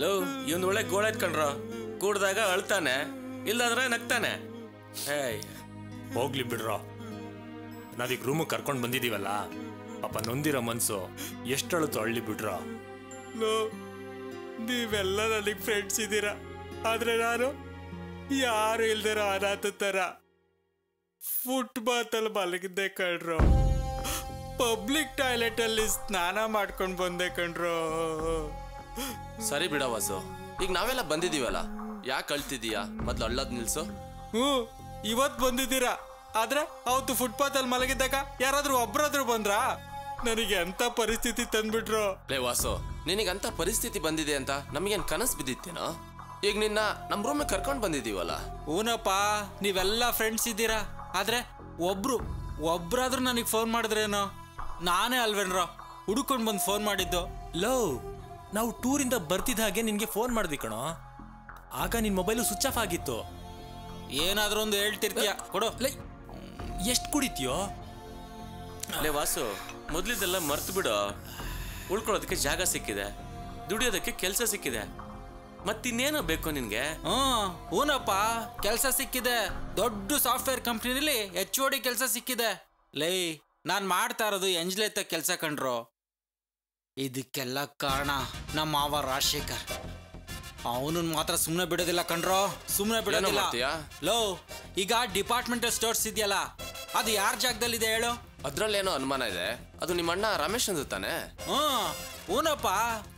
Low ಇವನ್ ಒಳ್ಳೆ ಗೋಳ ಎತ್ಕೊಂಡ್ರ ಕೂಡ್ದಾಗ ಅಳ್ತಾನೆ ಇಲ್ಲಾಂದ್ರೆ ನಗ್ತಾನೆ. ಹೋಗ್ಲಿ ಬಿಡ್ರ, ನಾವೀಗ ರೂಮಿಗೆ ಕರ್ಕೊಂಡು ಬಂದಿದೀವಲ್ಲ, ಪಾಪ ನೊಂದಿರೋ ಮನ್ಸು ಎಷ್ಟಳುತ್ತೋ ಅಳ್ಳಿ ಬಿಡ್ರ. ಲೋ ನೀವೆಲ್ಲ ನನಗೆ ಫ್ರೆಂಡ್ಸ್ ಇದ್ದೀರಾ, ಆದ್ರೆ ನಾನು ಯಾರು ಇಲ್ದಿರೋ ಅನಾಥ ತರ ಫುಟ್ಪಾತಲ್ಲಿ ಮಲಗಿದ್ದೆ ಕಣ್ರು. ಪಬ್ಲಿಕ್ ಟಾಯ್ಲೆಟ್ ಅಲ್ಲಿ ಸ್ನಾನ ಮಾಡ್ಕೊಂಡು ಬಂದೆ ಕಣ್ರು. ಸರಿ ಬಿಡ ವಾಸು, ಈಗ ನಾವೆಲ್ಲ ಬಂದಿದೀವಲ್ಲ, ಯಾಕೆ ಅಳ್ತಿದೀಯಾ? ಮೊದ್ಲು ಅಳ್ಳೋದ್ ನಿಲ್ಸು. ಇವತ್ ಬಂದಿದ್ದೀರಾ, ಆದ್ರೆ ಅವತ್ತು ಫುಟ್ಪಾತ್ ಅಲ್ಲಿ ಮಲಗಿದ್ದಾಗ ಯಾರಾದ್ರೂ ಒಬ್ರಾದ್ರೂ ಬಂದ್ರಾ? ನನಗೆ ಅಂತ ಪರಿಸ್ಥಿತಿ ತಂದ್ಬಿಟ್ರು. ಲೇ ವಾಸು, ನಿನಗಂತ ಪರಿಸ್ಥಿತಿ ಬಂದಿದೆ ಅಂತ ನಮಗೇನ್ ಕನಸು ಬಿದ್ದಿತ್ತೇನೋ? ಈಗ ನಿನ್ನ ನಮ್ ರೂಮ್ ಕರ್ಕೊಂಡ್ ಬಂದಿದೀವಲ್ಲ. ಊನಪ್ಪ, ನೀವೆಲ್ಲ ಫ್ರೆಂಡ್ಸ್ ಇದ್ದೀರಾ, ಆದ್ರೆ ಒಬ್ರಾದ್ರೂ ನನಗೆ ಫೋನ್ ಮಾಡಿದ್ರೇನೋ? ನಾನೇ ಅಲ್ವೇನ್ರೋ ಹುಡುಕೊಂಡ್ ಬಂದು ಫೋನ್ ಮಾಡಿದ್ದು. ಲೋ, ನಾವು ಟೂರಿಂದ ಬರ್ತಿದ್ದ ಹಾಗೆ ನಿನ್ಗೆ ಫೋನ್ ಮಾಡ್ದಿ ಕಣೋ, ಆಗ ನಿನ್ ಮೊಬೈಲು ಸ್ವಿಚ್ ಆಫ್ ಆಗಿತ್ತು. ಏನಾದ್ರೂ ಒಂದು ಹೇಳ್ತಿರ್ತೀಯ ಕೊಡು. ಲೈ, ಎಷ್ಟು ಕುಡಿತೀಯೋ? ಲೇ ವಾಸು, ಮೊದ್ಲಿದ್ದೆಲ್ಲ ಮರ್ತು ಬಿಡು. ಉಳ್ಕೊಳ್ಳೋದಕ್ಕೆ ಜಾಗ ಸಿಕ್ಕಿದೆ, ದುಡಿಯೋದಕ್ಕೆ ಕೆಲಸ ಸಿಕ್ಕಿದೆ, ಮತ್ತಿನ್ನೇನೋ ಬೇಕು ನಿನ್ಗೆ? ಊನಪ್ಪ, ಕೆಲಸ ಸಿಕ್ಕಿದೆ. ದೊಡ್ಡ ಸಾಫ್ಟ್ವೇರ್ ಕಂಪ್ನಿನಲ್ಲಿ HOD ಕೆಲಸ ಸಿಕ್ಕಿದೆ. ಲೈ, ನಾನ್ ಮಾಡ್ತಾ ಇರೋದು ಎಂಜ್ಲೇತ ಕೆಲಸ ಕಂಡ್ರು. ಇದಕ್ಕೆಲ್ಲ ಕಾರಣ ನಮ್ಮ ಮಾವ ರಾಜಶೇಖರ್. ಅವನನ್ನ ಮಾತ್ರ ಸುಮ್ಮನೆ ಬಿಡೋದಿಲ್ಲ ಕಣ್ರೋ, ಸುಮ್ಮನೆ ಬಿಡೋದಿಲ್ಲ. ಲೋ, ಈಗ ಡಿಪಾರ್ಟ್ಮೆಂಟಲ್ ಸ್ಟೋರ್ಸ್ ಇದೆಯಲ್ಲ, ಅದು ಯಾರ ಜಾಗದಲ್ಲಿದೆ ಹೇಳು? ಅದ್ರಲ್ಲೇನೋ ಅನುಮಾನ ಇದೆ, ಅದು ನಿಮ್ಮ ಅಣ್ಣ ರಮೇಶ್ ಅಂದು ತಾನೆ? ಊನಪ್ಪ,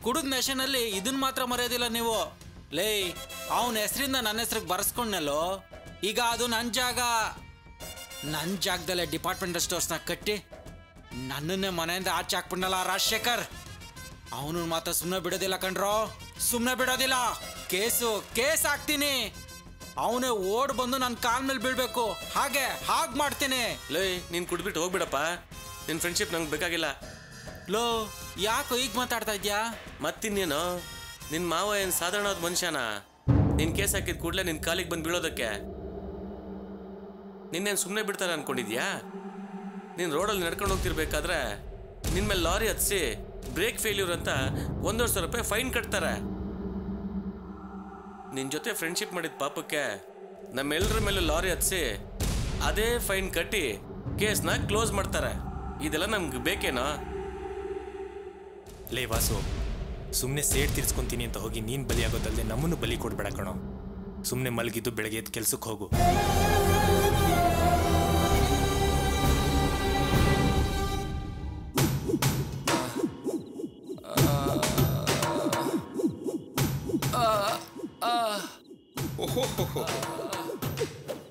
ಕುಡಿದ ನೆಶನಲ್ಲಿ ಇದನ್ ಮಾತ್ರ ಮರೆಯೋದಿಲ್ಲ ನೀವು. ಲೇ, ಅವನ ಹೆಸರಿಂದ ನನ್ನ ಹೆಸ್ರಿಗೆ ಬರೆಸ್ಕೊಂಡ್ನಲ್ಲೋ, ಈಗ ಅದು ನನ್ನ ಜಾಗದಲ್ಲೇ ಡಿಪಾರ್ಟ್ಮೆಂಟಲ್ ಸ್ಟೋರ್ಸ್ನ ಕಟ್ಟಿ ನನ್ನನ್ನೇ ಮನೆಯಿಂದ ಆಚೆ ಹಾಕ್ಬಿಡ್ನಲ್ಲ ರಾಜಶೇಖರ್. ಅವನು ಮಾತ್ರ ಸುಮ್ಮನೆ ಬಿಡೋದಿಲ್ಲ ಕಣ್ರೋ, ಸುಮ್ಮನೆ ಬಿಡೋದಿಲ್ಲ. ಕೇಸ್ ಹಾಕ್ತೀನಿ. ಅವನೇ ಓಡ್ ಬಂದು ನನ್ನ ಕಾಲ್ ಮೇಲೆ ಬೀಳ್ಬೇಕು, ಹಾಗೆ ಮಾಡ್ತೀನಿ. ಲೇ, ನೀನ್ ಕುಡ್ಬಿಟ್ಟು ಹೋಗ್ಬಿಡಪ್ಪ, ನಿನ್ ಫ್ರೆಂಡ್ಶಿಪ್ ನಂಗೆ ಬೇಕಾಗಿಲ್ಲ. ಲೋ, ಯಾಕೋ ಈಗ ಮಾತಾಡ್ತಾ ಇದ್ಯಾ? ಮತ್ತಿನ್ನೇನು, ನಿನ್ ಮಾವ ಏನ್ ಸಾಧಾರಣವಾದ ಮನುಷ್ಯನ? ನಿನ್ ಕೇಸ್ ಹಾಕಿದ ಕೂಡಲೇ ನಿನ್ ಕಾಲಿಗೆ ಬಂದು ಬೀಳೋದಕ್ಕೆ? ನಿನ್ನೇನು ಸುಮ್ಮನೆ ಬಿಡ್ತಾರೆ ಅನ್ಕೊಂಡಿದ್ಯಾ? ನೀನ್ ರೋಡಲ್ಲಿ ನಡ್ಕೊಂಡು ಹೋಗ್ತಿರ್ಬೇಕಾದ್ರೆ ನಿನ್ ಮೇಲೆ ಲಾರಿ ಹತ್ಸಿ ಬ್ರೇಕ್ ಫೇಲ್ಯೂರ್ ಅಂತ 1,50,000 ರೂಪಾಯಿ ಫೈನ್ ಕಟ್ತಾರೆ. ನಿನ್ ಜೊತೆ ಫ್ರೆಂಡ್ಶಿಪ್ ಮಾಡಿದ ಪಾಪಕ್ಕೆ ನಮ್ಮೆಲ್ಲರ ಮೇಲೂ ಲಾರಿ ಹತ್ಸಿ ಅದೇ ಫೈನ್ ಕಟ್ಟಿ ಕೇಸ್ನ ಕ್ಲೋಸ್ ಮಾಡ್ತಾರೆ. ಇದೆಲ್ಲ ನಮ್ಗೆ ಬೇಕೇನೋ? ಲೇ ವಾಸು, ಸುಮ್ಮನೆ ಸೇಡ್ ತೀರ್ಸ್ಕೊಂತೀನಿ ಅಂತ ಹೋಗಿ ನೀನು ಬಲಿಯಾಗೋದಲ್ಲದೆ ನಮ್ಮನ್ನು ಬಲಿ ಕೊಡ್ಬೇಡ ಕಣೋ. ಸುಮ್ಮನೆ ಮಲಗಿದ್ದು ಬೆಳಗ್ಗೆ ಎದ್ದು ಕೆಲ್ಸಕ್ಕೆ ಹೋಗು.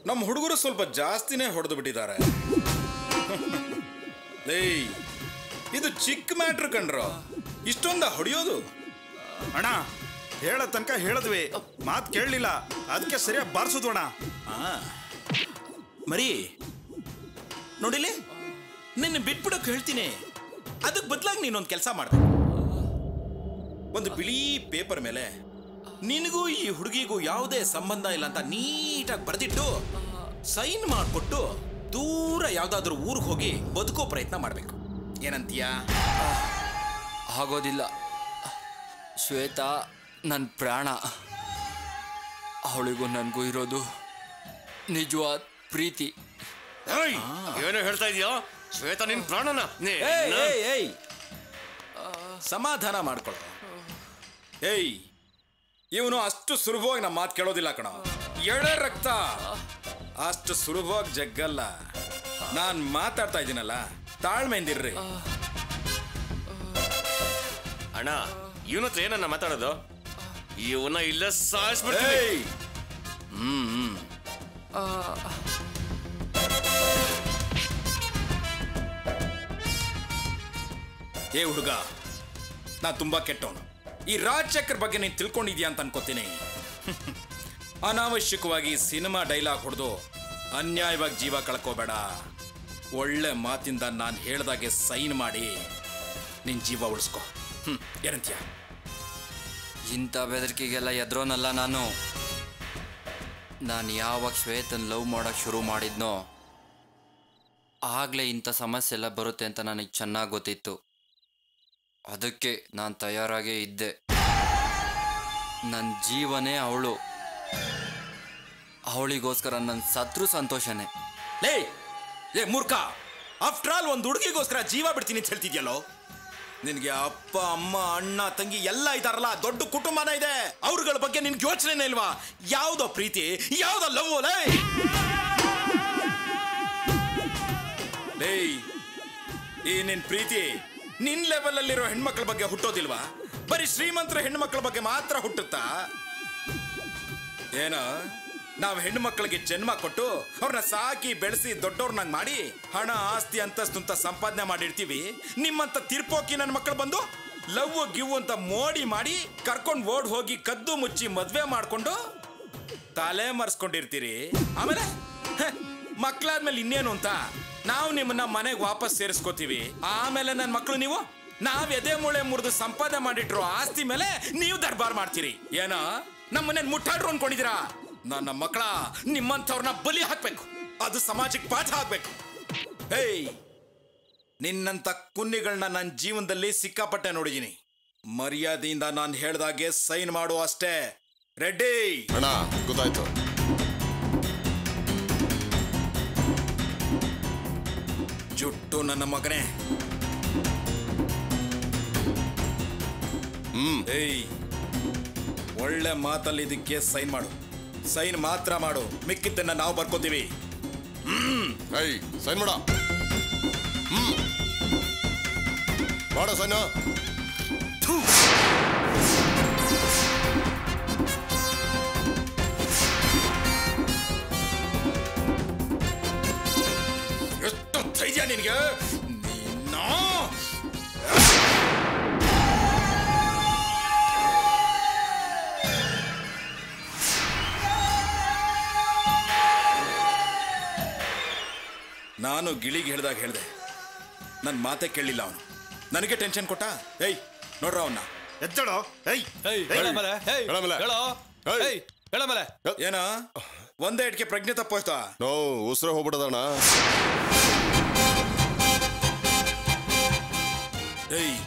ನಮ್ಮ ಹುಡುಗರು ಸ್ವಲ್ಪ ಜಾಸ್ತಿನೇ ಹೊಡೆದು ಬಿಟ್ಟಿದ್ದಾರೆ. ಇದು ಚಿಕ್ಕ ಮ್ಯಾಟ್ರ್ ಕಣ್ರೋ, ಇಷ್ಟೊಂದ ಹೊಡೆಯೋದು? ಅಣ್ಣ, ಹೇಳೋ ತನಕ ಹೇಳಿದ್ವಿ, ಮಾತು ಕೇಳಲಿಲ್ಲ, ಅದಕ್ಕೆ ಸರಿಯಾಗಿ ಬಾರಿಸೋದು ಅಣ್ಣ. ಮರಿ ನೋಡಿಲಿ, ನಿನ್ನ ಬಿಟ್ಬಿಡೋಕೆ ಹೇಳ್ತೀನಿ, ಅದಕ್ಕೆ ಬದಲಾಗಿ ನೀನೊಂದು ಕೆಲಸ ಮಾಡ್ದೆ. ಒಂದು ಬಿಳಿ ಪೇಪರ್ ಮೇಲೆ ನಿನಗೂ ಈ ಹುಡುಗಿಗೂ ಯಾವುದೇ ಸಂಬಂಧ ಇಲ್ಲ ಅಂತ ನೀಟಾಗಿ ಬರೆದಿಟ್ಟು ಸೈನ್ ಮಾಡಿಕೊಟ್ಟು ದೂರ ಯಾವುದಾದ್ರೂ ಊರಿಗೆ ಹೋಗಿ ಬದುಕೋ ಪ್ರಯತ್ನ ಮಾಡಬೇಕು. ಏನಂತೀಯ? ಆಗೋದಿಲ್ಲ. ಶ್ವೇತಾ ನನ್ನ ಪ್ರಾಣ. ಅವಳಿಗೂ ನನಗೂ ಇರೋದು ನಿಜವಾದ ಪ್ರೀತಿ. ಏನೋ ಹೇಳ್ತಾ ಇದೀಯೋ? ಶ್ವೇತಾ ನಿನ್ ಪ್ರಾಣನ? ಸಮಾಧಾನ ಮಾಡ್ಕೊಳ್ಳೋ. ಇವನು ಅಷ್ಟು ಸುಲಭವಾಗಿ ನಮ್ಮ ಮಾತು ಕೇಳೋದಿಲ್ಲ ಕಣ. ಎಳೆ ರಕ್ತ ಅಷ್ಟು ಸುಲಭವಾಗಿ ಜಗ್ಗಲ್ಲ. ನಾನು ಮಾತಾಡ್ತಾ ಇದ್ದೀನಲ್ಲ, ತಾಳ್ಮೆಯಿಂದಿರ್ರಿ. ಅಣ್ಣ, ಇವನ ಹತ್ರ ಏನನ್ನ ಮಾತಾಡೋದು? ಇವನ ಇಲ್ಲ ಸಾಯಿಸ್ಬಿಡ್ತೀನಿ. ಏ ಹುಡುಗ, ನಾ ತುಂಬಾ ಕೆಟ್ಟವನು. ಈ ರಾಜಶೇಖರ್ ಬಗ್ಗೆ ನೀನು ತಿಳ್ಕೊಂಡಿದ್ಯಾ ಅಂತ ಅನ್ಕೋತೀನಿ. ಅನಾವಶ್ಯಕವಾಗಿ ಸಿನಿಮಾ ಡೈಲಾಗ್ ಹೊಡೆದು ಅನ್ಯಾಯವಾಗಿ ಜೀವ ಕಳ್ಕೋಬೇಡ. ಒಳ್ಳೆ ಮಾತಿಂದ ನಾನು ಹೇಳ್ದಾಗೆ ಸೈನ್ ಮಾಡಿ ನಿನ್ನ ಜೀವ ಉಳಿಸ್ಕೊ. ಏನಂತೀಯ? ಇಂಥ ಬೆದರಿಕೆಗೆಲ್ಲ ಎದ್ರೋನಲ್ಲ ನಾನು. ಯಾವಾಗ ಶ್ವೇತನ್ ಲವ್ ಮಾಡೋಕ್ಕೆ ಶುರು ಮಾಡಿದ್ನೋ ಆಗಲೇ ಇಂಥ ಸಮಸ್ಯೆ ಎಲ್ಲ ಬರುತ್ತೆ ಅಂತ ನನಗೆ ಚೆನ್ನಾಗಿ ಗೊತ್ತಿತ್ತು. ಅದಕ್ಕೆ ನಾನು ತಯಾರಾಗೇ ಇದ್ದೆ. ನನ್ನ ಜೀವನೇ ಅವಳು. ಅವಳಿಗೋಸ್ಕರ ನನ್ನ ಸತ್ರು ಸಂತೋಷನೇ. ಲೇ ಮೂರ್ಖ, ಆಫ್ಟರ್ ಆಲ್ ಒಂದು ಹುಡುಗಿಗೋಸ್ಕರ ಜೀವ ಬಿಡ್ತೀನಿ ಅಂತ ಹೇಳ್ತಿದ್ಯಲ್ಲೋ. ನಿನಗೆ ಅಪ್ಪ ಅಮ್ಮ ಅಣ್ಣ ತಂಗಿ ಎಲ್ಲ ಇದಾರಲ್ಲ, ದೊಡ್ಡ ಕುಟುಂಬನ ಇದೆ. ಅವ್ರಗಳ ಬಗ್ಗೆ ನಿನ್ಗೆ ಯೋಚನೆನೇ ಇಲ್ವಾ? ಯಾವ್ದೋ ಪ್ರೀತಿ, ಯಾವ್ದೋ ಲವ್. ಲೇ ಈ ನಿನ್ ಪ್ರೀತಿ ನಿನ್ ಲೆವೆಲ್ ಅಲ್ಲಿರೋ ಹೆಣ್ಮಕ್ಳ ಬಗ್ಗೆ ಹುಟ್ಟೋದಿಲ್ವಾ? ಬರೀ ಶ್ರೀಮಂತರ ಹೆಣ್ಮಕ್ಳ ಬಗ್ಗೆ ಮಾತ್ರ ಹುಟ್ಟುತ್ತಾ? ಏನ ನಾವು ಹೆಣ್ಣು ಮಕ್ಕಳಿಗೆ ಜನ್ಮ ಕೊಟ್ಟು ಅವ್ರನ್ನ ಸಾಕಿ ಬೆಳೆಸಿ ದೊಡ್ಡವ್ರನ್ನಾಗಿ ಮಾಡಿ ಹಣ ಆಸ್ತಿ ಅಂತಸ್ತು ಅಂತ ಸಂಪಾದನೆ ಮಾಡಿರ್ತೀವಿ. ನಿಮ್ಮಂತ ತಿರ್ಪೋಕಿ ನನ್ನ ಮಕ್ಕಳು ಬಂದು ಲವ್ ಗಿವ್ ಅಂತ ಮೋಡಿ ಮಾಡಿ ಕರ್ಕೊಂಡು ಓಡ್ ಹೋಗಿ ಕದ್ದು ಮುಚ್ಚಿ ಮದ್ವೆ ಮಾಡ್ಕೊಂಡು ತಲೆ ಮರೆಸ್ಕೊಂಡಿರ್ತೀರಿ. ಆಮೇಲೆ ಮಕ್ಕಳಾದ್ಮೇಲೆ ಇನ್ನೇನು ಅಂತ ನಾವು ನಿಮ್ಮನ್ನ ಮನೆಗೆ ವಾಪಸ್ ಸೇರಿಸ್ಕೋತೀವಿ. ಆಮೇಲೆ ನನ್ನ ಮಕ್ಕಳು ನೀವು ನಾವ್ ಎದೆ ಮೂಳೆ ಮುರಿದು ಸಂಪಾದನೆ ಮಾಡಿಟ್ರು ಆಸ್ತಿ ಮೇಲೆ ನೀವು ದರ್ಬಾರ್ ಮಾಡ್ತೀರಿ. ಏನೋ ನಮ್ಮನ್ನ ಮುಟ್ಟಾಡ್ರು ಅನ್ಕೊಂಡಿದ್ದೀರಾ? ನನ್ನ ಮಕ್ಕಳ ನಿಮ್ಮಂಥವ್ರನ್ನ ಬಲಿ ಹಾಕ್ಬೇಕು, ಅದು ಸಮಾಜಕ್ಕೆ ಪಾಠ ಆಗ್ಬೇಕು. ಹೇಯ್, ನಿನ್ನಂತ ಕುನ್ನಿಗಳನ್ನ ನನ್ನ ಜೀವನದಲ್ಲಿ ಸಿಕ್ಕಾಪಟ್ಟೆ ನೋಡಿದೀನಿ. ಮರ್ಯಾದೆಯಿಂದ ನಾನು ಹೇಳ್ದಾಗೆ ಸೈನ್ ಮಾಡು ಅಷ್ಟೇ. ರೆಡ್ಡಿ? ಅಣ್ಣ ಗೊತ್ತಾಯ್ತು. ಜುಟ್ಟು ನನ್ನ ಮಗನೇ. ಏಯ್, ಒಳ್ಳೆ ಮಾತಲ್ಲಿ ಇದಕ್ಕೆ ಸೈನ್ ಮಾಡು. ಸೈನ್ ಮಾತ್ರ ಮಾಡು, ಮಿಕ್ಕಿದ್ದನ್ನ ನಾವು ಬರ್ಕೋತೀವಿ. ಸೈನ್ ಮಾಡ. ಮಾಡ ಸೈನ್. ಎಷ್ಟು ಧೈರ್ಯ ನಿನಗೆ? ನಾನು ಗಿಳಿಗೆ ಹೇಳ್ದಾಗ ಹೇಳ್ದೆ, ನನ್ನ ಮಾತೆ ಕೇಳಲಿಲ್ಲ ಅವನು. ನನಗೆ ಟೆನ್ಷನ್ ಕೊಟ್ಟ. ಏಯ್ ನೋಡ್ರ ಅವನ್ನ. ಎದ್ದಳೋ. ಏನ ಒಂದೇ ಇಟ್ಕೆ ಪ್ರಜ್ಞೆ ತಪ್ಪೋಯ್ತಾ? ನೋ, ಉಸಿರು ಹೋಗ್ಬಿಡದಣ್ಣ. ಏಯ್,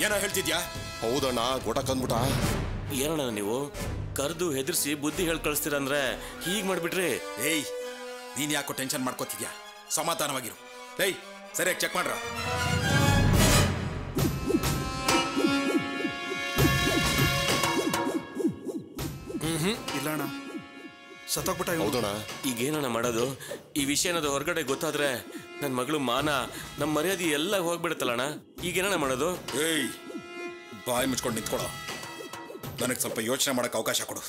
ಏನೋ ಹೇಳ್ತಿದ್ಯಾ? ಹೌದಣ್ಣ, ಗೋಟ ಕಂದ್ಬಿಟ್ಟ. ಏನಣ್ಣ ನೀವು ಕರೆದು ಹೆದರ್ಸಿ ಬುದ್ಧಿ ಹೇಳಿ ಕಳಿಸ್ತೀರಂದ್ರೆ ಹೀಗ್ ಮಾಡ್ಬಿಟ್ರಿ? ಏಯ್, ನೀನ್ ಯಾಕೋ ಟೆನ್ಷನ್ ಮಾಡ್ಕೋತಿದ್ಯಾ? ಸಮಾಧಾನವಾಗಿರು. ಏಯ್, ಸರಿಯಾಗಿ ಚೆಕ್ ಮಾಡ್ರ. ಇಲ್ಲ ಅಣ್ಣ, ಸತ್ತೋಗ್ಬಿಟ್ಟ. ಹೌದಣ್ಣ. ಈಗೇನಣ್ಣ ಮಾಡೋದು? ಈ ವಿಷಯ ಏನಾದ್ರು ಹೊರಗಡೆ ಗೊತ್ತಾದ್ರೆ ನನ್ನ ಮಗಳು ಮಾನ, ನಮ್ಮ ಮರ್ಯಾದೆ ಎಲ್ಲ ಹೋಗ್ಬಿಡುತ್ತಲ್ಲಣ್ಣ. ಈಗೇನಣ್ಣ ಮಾಡೋದು? ಏಯ್, ಬಾಯಿ ಮುಚ್ಕೊಂಡು ನಿಂತ್ಕೊಳ್ಳೋ. ನನಗೆ ಸ್ವಲ್ಪ ಯೋಚನೆ ಮಾಡಕ್ಕೆ ಅವಕಾಶ ಕೊಡು.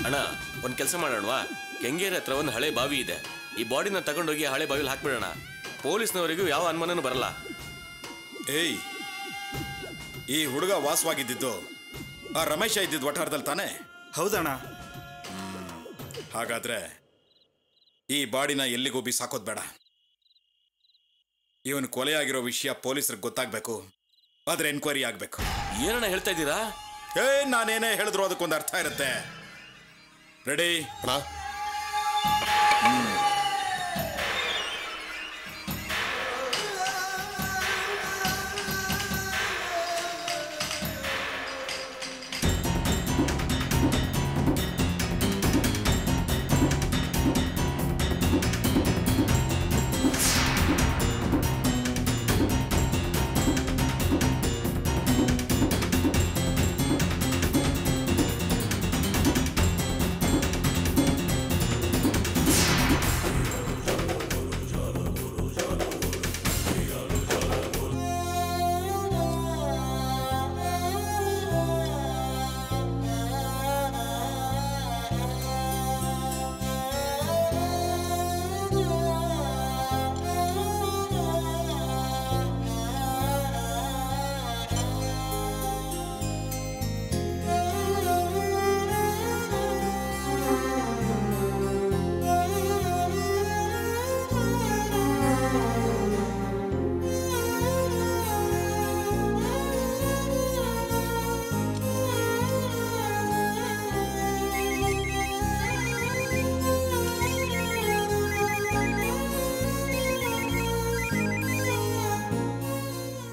ಅಣ್ಣ, ಒಂದ್ ಕೆಲಸ ಮಾಡೋಣವಾ? ಕೆಂಗೇರಿ ಹತ್ರ ಒಂದು ಹಳೆ ಬಾವಿ ಇದೆ. ಈ ಬಾಡಿನ ತಗೊಂಡೋಗಿ ಹಳೆ ಬಾವಿಲಿ ಹಾಕ್ಬಿಡೋಣ. ಪೊಲೀಸ್ನವರಿಗೂ ಯಾವ ಅನುಮಾನನೂ ಬರಲ್ಲ. ಏಯ್, ಈ ಹುಡುಗ ವಾಸವಾಗಿದ್ದು ಆ ರಮೇಶ ಇದ್ದಿದ್ದು ವಠಾರದಲ್ಲಿ ತಾನೆ? ಹೌದಣ್ಣ. ಹಾಗಾದ್ರೆ ಈ ಬಾಡಿನ ಎಲ್ಲಿಗೂ ಬಿಸಾಕೋದ್ ಬೇಡ. ಇವನು ಕೊಲೆಯಾಗಿರೋ ವಿಷಯ ಪೊಲೀಸರಿಗೆ ಗೊತ್ತಾಗ್ಬೇಕು. ಆದ್ರೆ ಎನ್ಕ್ವೈರಿ ಆಗ್ಬೇಕು. ಏನಣ್ಣ ಹೇಳ್ತಾ ಇದ್ದೀರಾ? ನಾನೇನೇ ಹೇಳಿದ್ರು ಅದಕ್ಕೊಂದು ಅರ್ಥ ಇರುತ್ತೆ. ರೆಡಿ? ಅಣ್ಣ,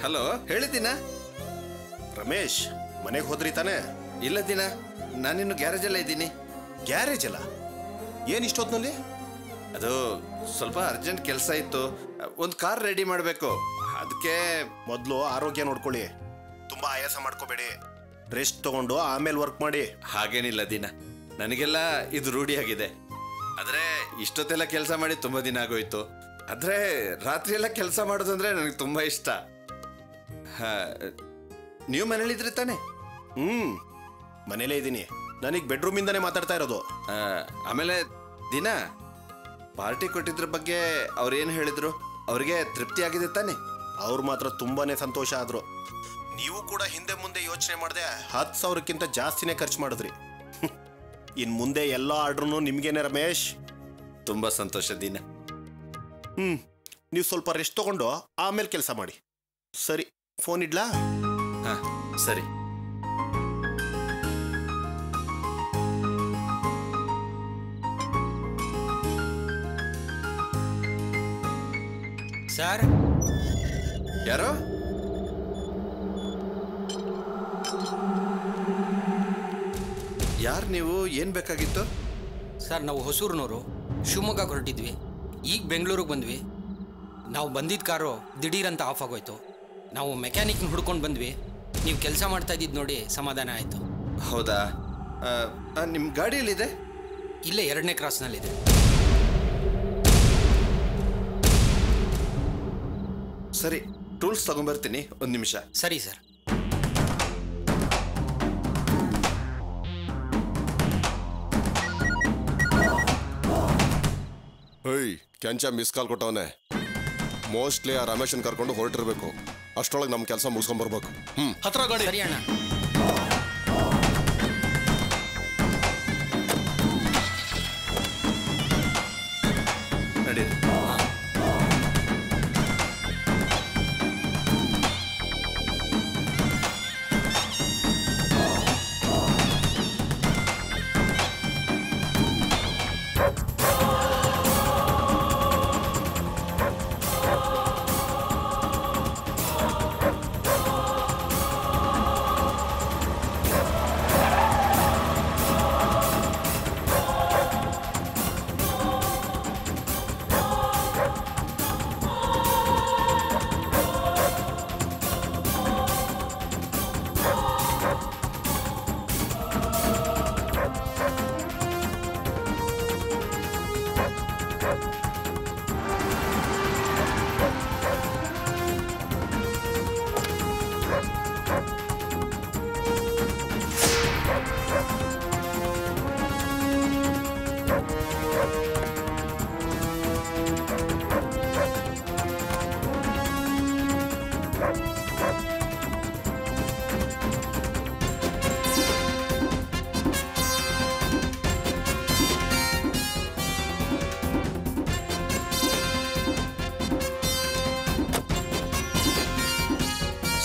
ಹಲೋ, ಹೇಳಿದ್ದೀನ? ರಮೇಶ್ ಮನೆಗೆ ಹೋದ್ರಿ ತಾನೇ? ಇಲ್ಲ ದಿನ, ನಾನಿನ್ನು ಗ್ಯಾರೇಜಲ್ಲೇ ಇದ್ದೀನಿ. ಗ್ಯಾರೇಜ್ ಅಲ್ಲ? ಏನು ಇಷ್ಟೊತ್ತಿನಲ್ಲಿ? ಅದು ಸ್ವಲ್ಪ ಅರ್ಜೆಂಟ್ ಕೆಲಸ ಇತ್ತು. ಒಂದು ಕಾರ್ ರೆಡಿ ಮಾಡಬೇಕು, ಅದಕ್ಕೆ. ಮೊದಲು ಆರೋಗ್ಯ ನೋಡ್ಕೊಳ್ಳಿ, ತುಂಬಾ ಆಯಾಸ ಮಾಡ್ಕೋಬೇಡಿ. ರೆಸ್ಟ್ ತಗೊಂಡು ಆಮೇಲೆ ವರ್ಕ್ ಮಾಡಿ. ಹಾಗೇನಿಲ್ಲ ದಿನ, ನನಗೆಲ್ಲ ಇದು ರೂಢಿಯಾಗಿದೆ. ಆದರೆ ಇಷ್ಟೊತ್ತೆಲ್ಲ ಕೆಲಸ ಮಾಡಿ ತುಂಬ ದಿನ ಆಗೋಯ್ತು. ಆದರೆ ರಾತ್ರಿ ಎಲ್ಲ ಕೆಲಸ ಮಾಡೋದಂದ್ರೆ ನನಗೆ ತುಂಬ ಇಷ್ಟ. ನೀವು ಮನೇಲಿದ್ರಿ ತಾನೆ? ಮನೇಲೇ ಇದ್ದೀನಿ. ನನಗೆ ಬೆಡ್ರೂಮಿಂದಾನೇ ಮಾತಾಡ್ತಾ ಇರೋದು. ಆಮೇಲೆ ದಿನ ಪಾರ್ಟಿ ಕೊಟ್ಟಿದ್ರ ಬಗ್ಗೆ ಅವ್ರೇನು ಹೇಳಿದ್ರು? ಅವ್ರಿಗೆ ತೃಪ್ತಿ ಆಗಿದೆ ತಾನೆ? ಅವ್ರು ಮಾತ್ರ ತುಂಬಾನೇ ಸಂತೋಷ ಆದ್ರು. ನೀವು ಕೂಡ ಹಿಂದೆ ಮುಂದೆ ಯೋಚನೆ ಮಾಡದೆ 10,000ಕ್ಕಿಂತ ಜಾಸ್ತಿನೇ ಖರ್ಚು ಮಾಡಿದ್ರಿ. ಇನ್ ಮುಂದೆ ಎಲ್ಲ ಆರ್ಡ್ರೂ ನಿಮ್ಗೇನೆ ರಮೇಶ್. ತುಂಬಾ ಸಂತೋಷ ದಿನ. ನೀವು ಸ್ವಲ್ಪ ರೆಸ್ಟ್ ತಗೊಂಡು ಆಮೇಲೆ ಕೆಲಸ ಮಾಡಿ. ಸರಿ, ಫೋನ್ ಇಡ್ಲಾ? ಹಾ ಸರಿ. ಸರ್, ಯಾರೋ? ಯಾರು ನೀವು? ಏನು ಬೇಕಾಗಿತ್ತು? ಸರ್, ನಾವು ಹೊಸೂರಿನವರು, ಶಿವಮೊಗ್ಗ ಹೊರಟಿದ್ವಿ. ಈಗ ಬೆಂಗಳೂರಿಗೆ ಬಂದ್ವಿ. ನಾವು ಬಂದಿದ್ದ ಕಾರು ದಿಢೀರಂತ ಆಫ್ ಆಗೋಯ್ತು. ನಾವು ಮೆಕ್ಯಾನಿಕ್ನ ಹುಡ್ಕೊಂಡು ಬಂದ್ವಿ. ನೀವು ಕೆಲಸ ಮಾಡ್ತಾ ಇದ್ದಿದ್ದು ನೋಡಿ ಸಮಾಧಾನ ಆಯಿತು. ಹೌದಾ? ನಿಮ್ಮ ಗಾಡಿಯಲ್ಲಿದೆ? ಇಲ್ಲೇ 2ನೇ ಕ್ರಾಸ್ನಲ್ಲಿದೆ. ಸರಿ, ಟೂಲ್ಸ್ ತಗೊಂಬರ್ತೀನಿ, 1 ನಿಮಿಷ. ಸರಿ ಸರ್. ಹೇಯ್, ಕೆಂಚ ಮಿಸ್ ಕಾಲ್ ಕೊಟ್ಟವನೆ. ಮೋಸ್ಟ್ಲಿ ಆ ರಮೇಶನ್ ಕರ್ಕೊಂಡು ಹೊರಟಿರ್ಬೇಕು. ಅಷ್ಟೊಳಗೆ ನಮ್ಮ ಕೆಲಸ ಮುಗಿಸ್ಕೊಂಡ್ಬರ್ಬೇಕು. ಹತ್ರ ಗಾಡಿ. ಸರಿ ಅಣ್ಣ. ನಡಿ.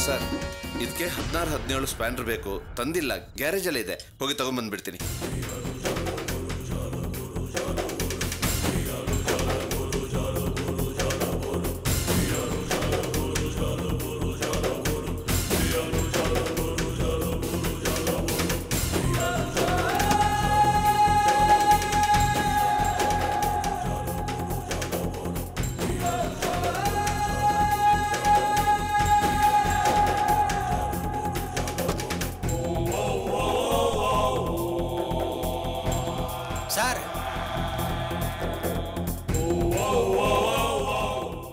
ಸರ್, ಇದಕ್ಕೆ 16-17 ಸ್ಪ್ಯಾನರ್ ಬೇಕು. ತಂದಿಲ್ಲ, ಗ್ಯಾರೇಜಲ್ಲೇ ಇದೆ. ಹೋಗಿ ತಗೊಂಡ್ಬಂದ್ಬಿಡ್ತೀನಿ. ಸರ್,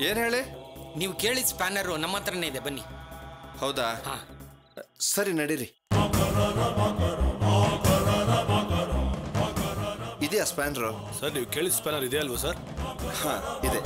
ಏನು ಹೇಳಿ? ನೀವು ಕೇಳಿದ ಸ್ಪ್ಯಾನರು ನಮ್ಮ ಹತ್ರನೇ ಇದೆ, ಬನ್ನಿ. ಹೌದಾ? ಹಾಂ ಸರಿ, ನಡೀರಿ. ಇದೆಯಾ ಸ್ಪ್ಯಾನರು? ಸರ್, ನೀವು ಕೇಳಿದ ಸ್ಪ್ಯಾನರ್ ಇದೆ ಅಲ್ವಾ ಸರ್? ಹಾಂ ಇದೆ.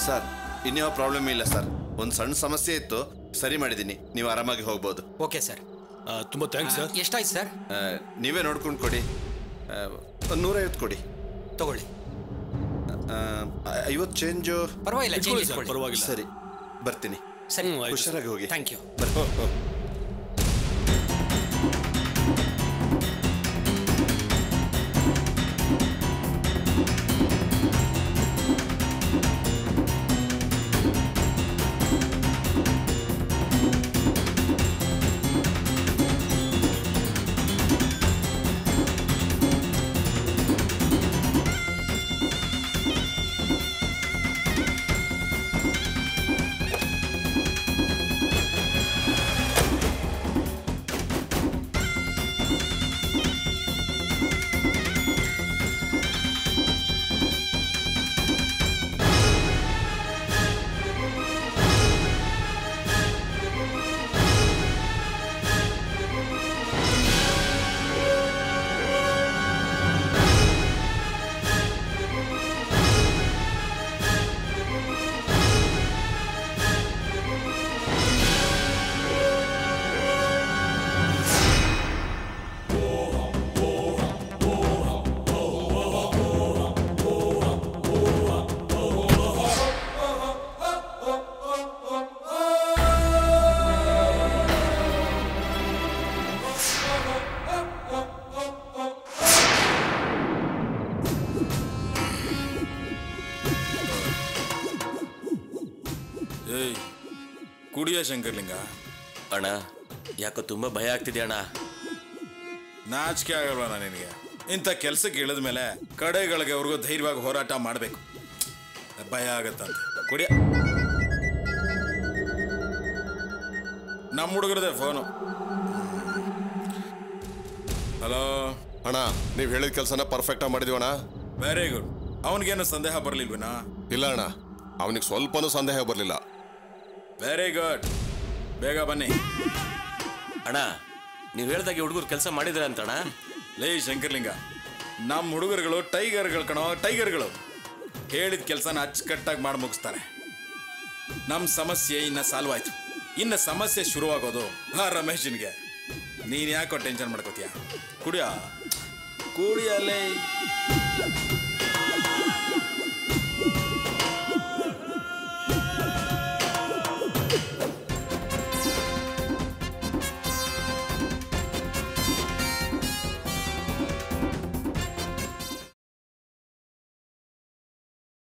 ಸರ್, ಇನ್ಯಾವ ಪ್ರಾಬ್ಲಮ್ ಇಲ್ಲ ಸರ್. ಒಂದು ಸಣ್ಣ ಸಮಸ್ಯೆ ಇತ್ತು, ಸರಿ ಮಾಡಿದ್ದೀನಿ. ನೀವು ಆರಾಮಾಗಿ ಹೋಗ್ಬೋದು. Okay sir. ತುಂಬ ಥ್ಯಾಂಕ್ಸ್ ಸರ್. ಎಷ್ಟಾಯ್ತು ಸರ್? ನೀವೇ ನೋಡ್ಕೊಂಡು ಕೊಡಿ. ಒಂದು 150 ಕೊಡಿ. ತಗೊಳ್ಳಿ. 50 ಚೇಂಜು ಪರವಾಗಿಲ್ಲ change ಇಟ್ಕೊಳ್ಳಿ. ಪರವಾಗಿಲ್ಲ. ಸರಿ ಬರ್ತೀನಿ. ಸರಿ ಹುಷಾರಾಗಿ ಹೋಗಿ. Thank you. ಕುಡಿಯ ಶಂಕರ್ಲಿಂಗ. ಅಣ್ಣ ಯಾಕೋ ತುಂಬಾ ಭಯ ಆಗ್ತಿದೆ ಅಣ್ಣ. ನಾಚಿಕೆ ಆಗಲ್ವ ನಿನಗೆ? ಇಂಥ ಕೆಲ್ಸಕ್ಕೆ ಇಳಿದ ಮೇಲೆ ಕಡೆಗಳಿಗೆ ಅವ್ರಿಗೂ ಧೈರ್ಯವಾಗಿ ಹೋರಾಟ ಮಾಡಬೇಕು. ಭಯ ಆಗತ್ತಂತೆ. ಕುಡಿಯ. ನಮ್ಮ ಹುಡುಗರದೇ ಫೋನು. ಹಲೋ ಅಣ್ಣ, ನೀವು ಹೇಳಿದ ಕೆಲಸನ ಪರ್ಫೆಕ್ಟಾಗಿ ಮಾಡಿದೀವಣ್ಣ. Very good. ಅವನಿಗೇನು ಸಂದೇಹ ಬರಲಿಲ್ವೇನಾ? ಇಲ್ಲ ಅಣ್ಣ, ಅವನಿಗೆ ಸ್ವಲ್ಪನೂ ಸಂದೇಹ ಬರಲಿಲ್ಲ. Very good. ಬೇಗ ಬನ್ನಿ. ಅಣ್ಣ ನೀವು ಹೇಳ್ದಾಗೆ ಹುಡುಗರು ಕೆಲಸ ಮಾಡಿದ್ರ ಅಂತಣ್ಣ? ಲೇ ಶಂಕರ್ಲಿಂಗ, ನಮ್ಮ ಹುಡುಗರುಗಳು ಟೈಗರ್ಗಳು ಕಣೋ, ಟೈಗರ್ಗಳು. ಹೇಳಿದ ಕೆಲಸನ ಅಚ್ಚುಕಟ್ಟಾಗಿ ಮಾಡಿ ಮುಗಿಸ್ತಾರೆ. ನಮ್ಮ ಸಮಸ್ಯೆ ಇನ್ನ ಸಾಲ್ವ್ ಆಯ್ತು. ಇನ್ನು ಸಮಸ್ಯೆ ಶುರುವಾಗೋದು ರಮೇಶನ್ಗೆ. ನೀನು ಯಾಕೋ ಟೆನ್ಷನ್ ಮಾಡ್ಕೋತೀಯ? ಕುಡಿಯಲ್ಲೇ.